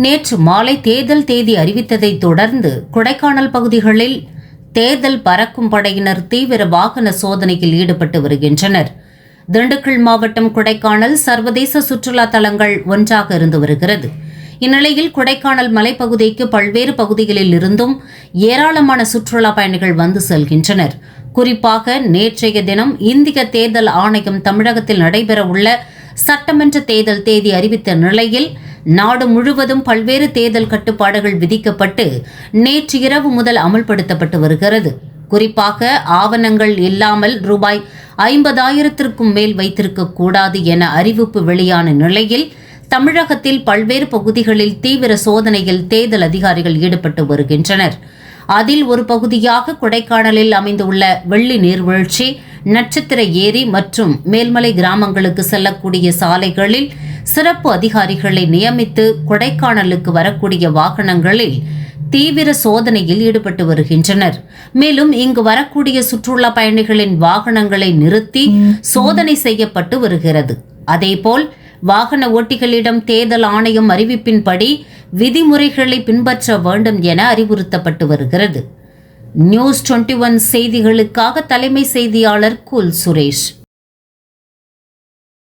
நேற்று மாலை தேர்தல் தேதி அறிவித்ததை தொடர்ந்து கொடைக்கானல் பகுதிகளில் தேர்தல் பறக்கும் படையினர் தீவிர வாகன சோதனையில் ஈடுபட்டு வருகின்றனர். திண்டுக்கல் மாவட்டம் கொடைக்கானல் சர்வதேச சுற்றுலா தலங்கள் ஒன்றாக இருந்து வருகிறது. இந்நிலையில் கொடைக்கானல் மலைப்பகுதிக்கு பல்வேறு பகுதிகளில் இருந்தும் ஏராளமான சுற்றுலா பயணிகள் வந்து செல்கின்றனர். குறிப்பாக நேற்றைய தினம் இந்திய தேர்தல் ஆணையம் தமிழகத்தில் நடைபெறவுள்ள சட்டமன்ற தேர்தல் தேதி அறிவித்த நிலையில் நாடு முழுவதும் பல்வேறு தேர்தல் கட்டுப்பாடுகள் விதிக்கப்பட்டு நேற்று இரவு முதல் அமல்படுத்தப்பட்டு வருகிறது. குறிப்பாக ஆவணங்கள் இல்லாமல் ரூபாய் 50,000க்கும் மேல் வைத்திருக்க கூடாது என அறிவிப்பு வெளியான நிலையில் தமிழகத்தில் பல்வேறு பகுதிகளில் தீவிர சோதனையில் தேர்தல் அதிகாரிகள் ஈடுபட்டு வருகின்றனர். அதில் ஒரு பகுதியாக கொடைக்கானலில் அமைந்துள்ள வெள்ளி நீர்வீழ்ச்சி, நட்சத்திர ஏரி மற்றும் மேல்மலை கிராமங்களுக்கு செல்லக்கூடிய சாலைகளில் சிறப்பு அதிகாரிகளை நியமித்து கொடைக்கானலுக்கு வரக்கூடிய வாகனங்களில் தீவிர சோதனையில் ஈடுபட்டு வருகின்றனர். மேலும் இங்கு வரக்கூடிய சுற்றுலா பயணிகளின் வாகனங்களை நிறுத்தி சோதனை செய்யப்பட்டு வருகிறது. அதேபோல் வாகன ஓட்டிகளிடம் தேர்தல் ஆணையம் அறிவிப்பின்படி விதிமுறைகளை பின்பற்ற வேண்டும் என அறிவுறுத்தப்பட்டு வருகிறது. நியூஸ் 21 செய்திகளுக்காக தலைமை செய்தியாளர் குல் சுரேஷ்.